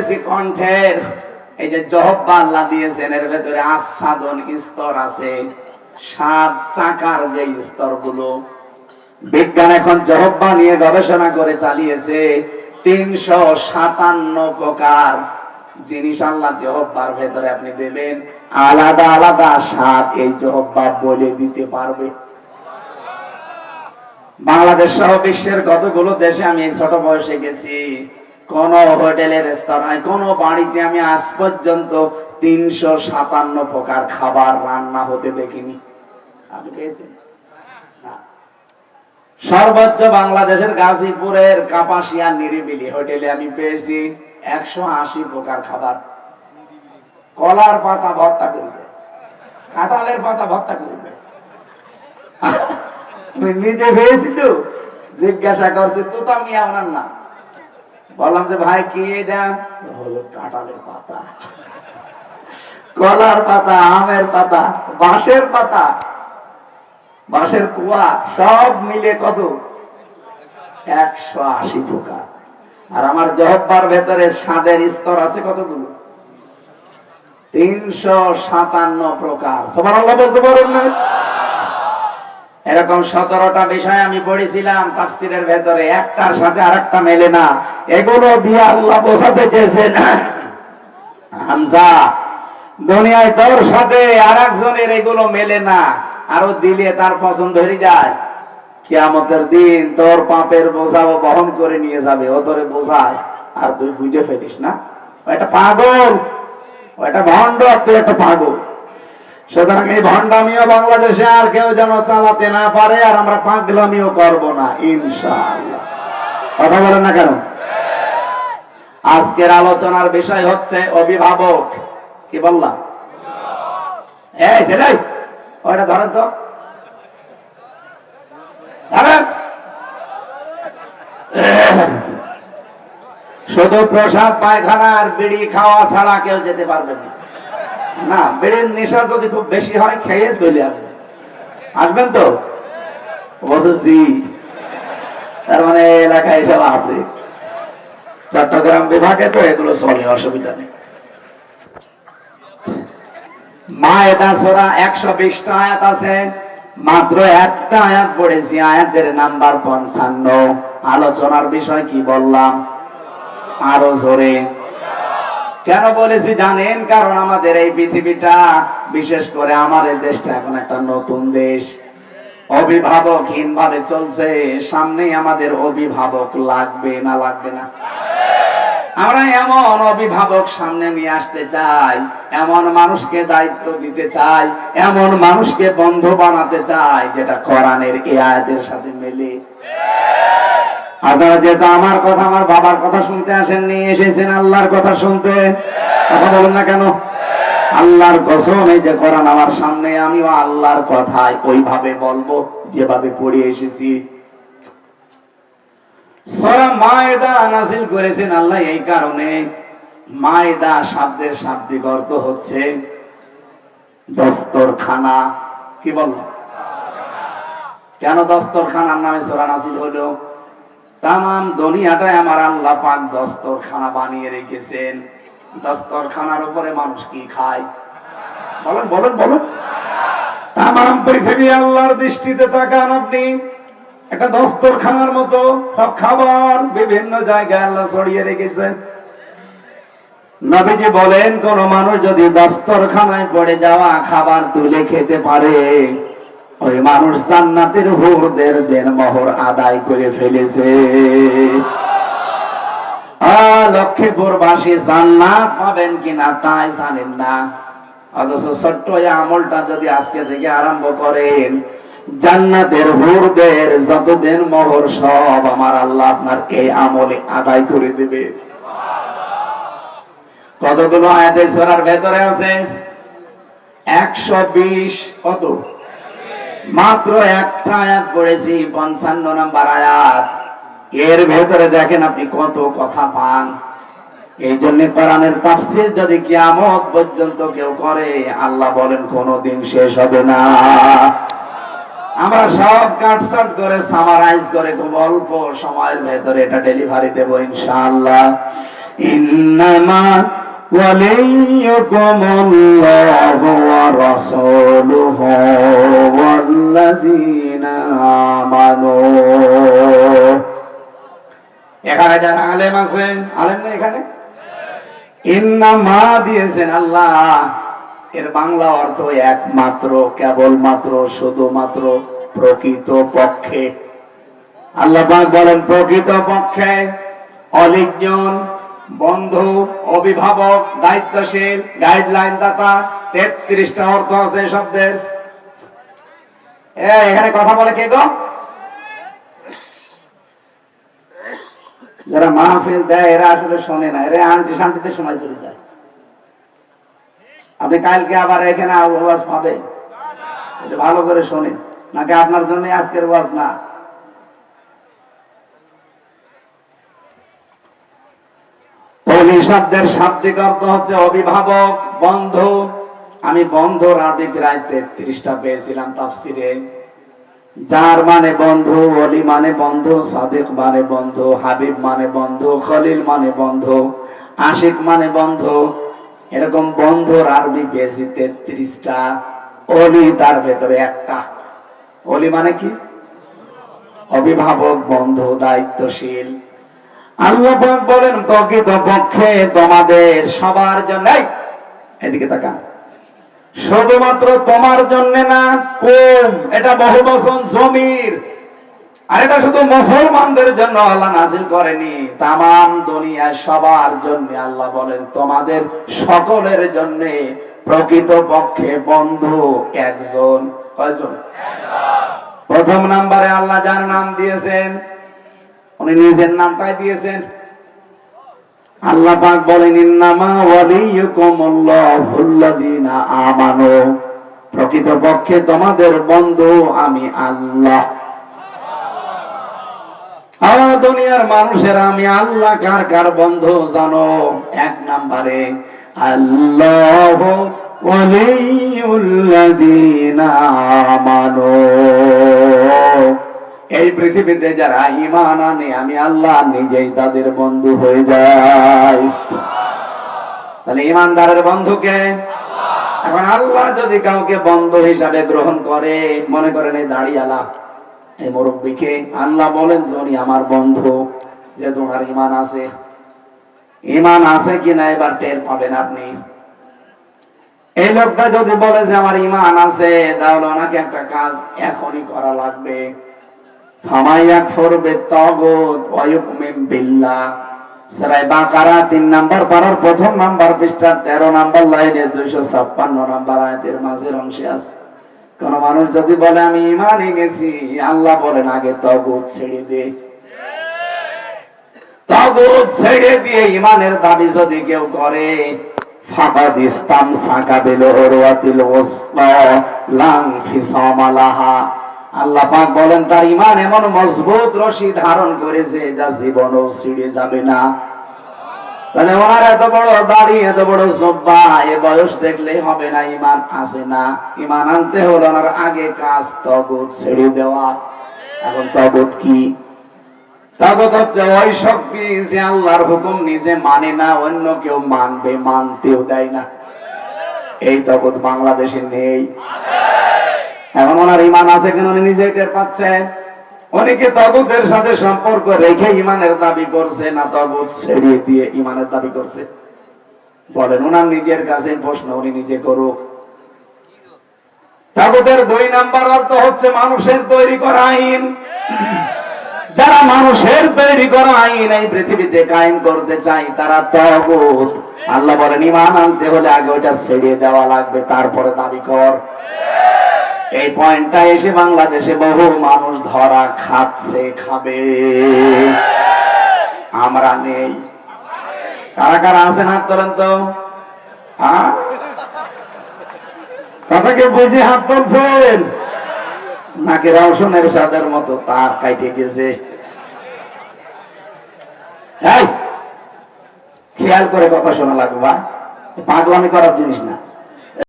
বলেছি কণ্ঠের এই যে জহব্বা আল্লাহ দিয়েছেন এর ভেতরে আচ্ছাদন স্তর আছে, 7 চাকার যে স্তরগুলো বিজ্ঞান এখন জহব্বা নিয়ে গবেষণা করে চালিয়েছে। 357 প্রকার জিনিস আল্লাহ জহব্বার ভেতরে আপনি দেবেন, আলাদা আলাদা স্বাদ এই জহব্বা বলে দিতে পারবে। বাংলাদেশ সহ বিশ্বের কতগুলো দেশে আমি এই ছোট বয়সে গেছি, কোন হোটেলের রেস্তোরাঁয় কোন বাড়িতে আমি আজ পর্যন্ত 357 প্রকার খাবার রান্না হতে দেখিনি। আপনি পেয়েছেন? সর্বোচ্চ বাংলাদেশের গাজীপুরের কাপাসিয়া নিরিবিলি হোটেলে আমি পেয়েছি 180 প্রকার খাবার। কলার পাতা ভর্তা করবে, কাঁঠালের পাতা ভর্তা করবে। আমি নিজে পেয়েছি তো, জিজ্ঞাসা করছি তো আমি আপনার না, বললাম যে ভাই কি এটা, হলো কাঁঠালের পাতা, কলার পাতা, আমের পাতা, বাঁশের পাতা, বাঁশের কুয়া, সব মিলে কত 180 প্রকার। আর আমার জহব্বার ভেতরে স্বাদের স্তর আছে কতগুলো? 357 প্রকার। সুবহানাল্লাহ বলতে পারেন না? এরকম 17টা বিষয় আমি পড়েছিলাম তাফসীরের ভেতরে, একটার সাথে আরেকটা মেলে না। এগুলো দিয়ে আল্লাহ বোঝাতে চেয়েছেন, হামজা দুনিয়ায় তোর সাথে আরেকজনের এগুলো মেলে না, আরো দিলে তার পছন্দ হয়ে যায়। কিয়ামতের দিন তোর পাপের বোঝা ও বহন করে নিয়ে যাবে, ও তোরে বোঝায় আর তুই বুঝে ফেলিস না। ওটা পাগল, ওটা ভণ্ড, তুই একটা পাগল। সুতরাং এই ভণ্ডামিও বাংলাদেশে আর কেউ যেন চালাতে না পারে, আর আমরা পাগলামিও করব না ইনশাআল্লাহ। কথা বলেন না কেন? আজকের আলোচনার বিষয় হচ্ছে অভিভাবক। কি বললাম? এই সেটাই, ওটা ধরেন তো, ধরেন। শুধু প্রসাদ পায়খানা আর বিড়ি খাওয়া ছাড়া কেউ যেতে পারবে না। না, বিড়ির নেশা যদি খুব বেশি হয় খেয়ে চলে আসবেন। আসবেন তো? বলছি তার মানে এলাকায় এসব আছে, চট্টগ্রাম বিভাগে তো এগুলো চলে, অসুবিধা নেই। মায়েদা সূরা 120টা আয়াত আছে, মাত্র একটা আয়াত পড়েছি, আয়াতের নাম্বার 55। আলোচনার বিষয় কি বললাম? আরো জোরে কেন বলেছি জানেন? কারণ আমাদের এই পৃথিবীটা, বিশেষ করে আমাদের দেশটা এখন একটা নতুন দেশ, অভিভাবকহীন ভাবে চলছে। সামনেই আমাদের অভিভাবক লাগবে না লাগবে না? আমরা এমন অভিভাবক সামনে নিয়ে আসতে চাই, এমন মানুষকে দায়িত্ব দিতে চাই, এমন মানুষকে বন্ধু বানাতে চাই যেটা কোরআনের এই আয়াতের সাথে মেলে। আপনারা যেহেতু আমার কথা, আমার বাবার কথা শুনতে আসেননি, এসেছেন আল্লাহর কথা শুনতে। কথা বলেন না কেন? আল্লাহর কসম, এই যে কোরআন আমার সামনে, আমিও আল্লাহর কথায় ওইভাবে বলবো যেভাবে পড়ে এসেছি। সূরা মায়েদা নাযিল করেছেন আল্লাহ এই কারণে, মায়েদা শব্দের শাব্দিক অর্থ হচ্ছে দস্তরখানা। কি বলবো? কেন দস্তরখানার নামে সূরা নাযিল হলো? তামাম দুনিয়াটায় আমার আল্লাহ পাক দস্তরখানা বানিয়ে রেখেছেন। দস্তরখানার উপরে মানুষ কি খায়? বলেন বলেন বলেন। তামাম পৃথিবী আল্লাহর দৃষ্টিতে তাকান আপনি, একটা দস্তরখানার মতো সব খাবার বিভিন্ন জায়গায় আল্লাহ ছড়িয়ে রেখেছেন। নবীজি বলেন, কোন মানুষ যদি দস্তরখানায় পড়ে যাওয়া খাবার তুলে খেতে পারে, ওই মানুষ জান্নাতের হুরদের দেনমোহর আদায় করে ফেলেছে। লক্ষ্মীপুরবাসী জান্নাত পাবেন কিনা তাই জানেন না, অথচ ছোট্ট আমলটা যদি আজকে থেকে আরম্ভ করেন, জান্নাতের হুরদের যত দেনমোহর সব আমার আল্লাহ আপনার এই আমলে আদায় করে দেবে। কতগুলো আয়াতে সূরার ভেতরে আছে? 120। কত? মাত্র একটা আয়াত পড়েছি, 55 নম্বর আয়াত। এর ভেতরে দেখেন আপনি কত কথা পান। এই জন্য কোরআনের তাফসীর যদি কিয়ামত পর্যন্ত কেউ করে, আল্লাহ বলেন কোনদিন শেষ হবে না। আমরা সব কাটছাট করে সামারাইজ করে খুব অল্প সময়ের ভেতরে এটা ডেলিভারি দেব ইনশাআল্লাহ। ইন্নামা ওয়ালিয়্যুকুমুল্লাহু ওয়া রাসূলুহু ওয়াল্লাযীনা আমানু। এখানে যারা আলেম আছেন, আলেম না এখানে, ইন্নামা দিয়েছেন আল্লাহ, এর বাংলা অর্থ একমাত্র, কেবলমাত্র, শুধুমাত্র, প্রকৃত পক্ষে। আল্লাহ পাক বলেন প্রকৃত পক্ষে, অলিজন, বন্ধু, অভিভাবক, দায়িত্বশীল, গাইডলাইন দাতা, 33টা অর্থ আছে শব্দের। এখানে কথা বলে কে গো? যারা মাহফিল দেয় এরা আসলে শোনে না, এরা আন্টি শান্তিতে সময় চলে যায়। আপনি কালকে আবার এখানে ওয়াজ পাবে, এটা ভালো করে শোনেন, নাকি আপনার জন্য আজকের ওয়াজ না। ওলি শব্দের শাব্দিক অর্থ হচ্ছে অভিভাবক, বন্ধু। আমি বন্ধুর আরবিক রায় 33টা পেয়েছিলাম তাফসিরে। যার মানে বন্ধু, ওলি মানে বন্ধু, সাদিক মানে বন্ধু, হাবিব মানে বন্ধু, খলিল মানে বন্ধু, আশিক মানে বন্ধু। এরকম বন্ধুর আরবি পেয়েছি 33টা। ওলি তার ভেতরে একটা। ওলি মানে কি? অভিভাবক, বন্ধু, দায়িত্বশীল। আল্লাহ পাক বলেন প্রকৃত পক্ষে তোমাদের সবার জন্য, এদিকে তাকান, শুধুমাত্র তোমার জন্য না, কোন, এটা বহুবচন জমির, আর এটা শুধু মুসলমানদের জন্য আল্লাহ নাযিল করেনি, তামাম দুনিয়ার সবার জন্য আল্লাহ বলেন তোমাদের সকলের জন্য প্রকৃত পক্ষে বন্ধু একজন। কয়জন? প্রথম নাম্বারে আল্লাহ যার নাম দিয়েছেন, উনি নিজের নামটাই দিয়েছেন। আল্লাহ পাক বলেন ইন্নামা ওয়ালিয়্যুকুমুল্লাহুল্লাযীনা আমানু, প্রকৃত পক্ষে তোমাদের বন্ধু আমি আল্লাহ। দুনিয়ার মানুষেরা আমি আল্লাহ কার কার বন্ধু জানো? 1 নম্বরে আল্লাহু ওয়ালিয়্যুল্লাযীনা আমানু। এই পৃথিবীতে যারা ঈমান আনে আমি আল্লাহ নিজেই তাদের বন্ধু হয়ে যাই। তাহলে ঈমানদারের বন্ধুকে আল্লাহ। এখন আল্লাহ যদি কাউকে বন্ধু হিসাবে গ্রহণ করে, মনে করেন এই দাড়িওয়ালা, এই মুরব্বীকে আল্লাহ বলেন উনি আমার বন্ধু, যে তোমার ঈমান আছে। ঈমান আছে কিনা এবার টের পাবেন আপনি। এই লোকটা যদি বলে যে আমার ঈমান আছে, তাহলে ওনাকে একটা কাজ এখনই করা লাগবে। ফামাইয়াকফুর বিত্তাগুত ওয়া ইউমিন বিল্লাহ, সূরা বাকারা 3 নাম্বার পারার প্রথম নাম্বার পৃষ্ঠা 13 নাম্বার লাইনে 256 নাম্বার আয়াতের মাঝের অংশে আছে। কোন মানুষ যদি বলে আমি ঈমান এনেছি, আল্লাহ বলেন আগে তাগুত ছেড়ে দে। তাগুত ছেড়ে দিয়ে ঈমানের দাবি যদি কেউ করে, ফাকাদ ইসতামসাকা বিল উরওয়াতিল ওয়াসতা লা ইনফিসামা লাহা, আল্লাহ পাক বলেন তার ঈমান এমন মজবুত রশি ধারণ করেছে যা জীবনও ছিঁড়ে যাবে না। তাহলে ওনার এত বড় দাড়ি, এত বড় জুব্বা, এ বয়স দেখলেই হবে না ঈমান আছে না। ঈমান আনতে হলো ওনার আগে কাজ তাগুত ছেড়ে দেওয়া। এখন তাগুত কি? তাগুত হচ্ছে ওই শক্তি যে আল্লাহর হুকুম নিজে মানে না, অন্য কেউ মানবে, মানতেও দেয় না। এই তাগুত বাংলাদেশে নেই। এখন ওনার ঈমান আছে কেন উনি নিজেই টের পাচ্ছেন। অনেকে তাগুতের সাথে সম্পর্ক রেখে ঈমানের দাবি করছে, না তাগুত ছেড়ে দিয়ে ঈমানের দাবি করছে? বলেন, ওনার নিজের কাছে প্রশ্ন, উনি নিজে করুক। তাগুতের 2 নাম্বার অর্থ হচ্ছে মানুষের তৈরি করা আইন। যারা মানুষের তৈরি করা আইন এই পৃথিবীতে কায়েম করতে চায় তারা তাগুত। আল্লাহ বলেন ঈমান আনতে হলে আগে ওটা ছেড়ে দেওয়া লাগবে, তারপরে দাবি কর। এই পয়েন্টটা এসে বাংলাদেশে বহু মানুষ ধরা খাচ্ছে, খাবে। আমরা নেই। কারা কারা আছেন হাত তোলেন তো। কথাকে বুঝে হাত তুলছেন নাকি রওশনের সাদের মতো তার কাটে গেছে? খেয়াল করে কথা শোনা লাগবে, পাগলামি করার জিনিস না।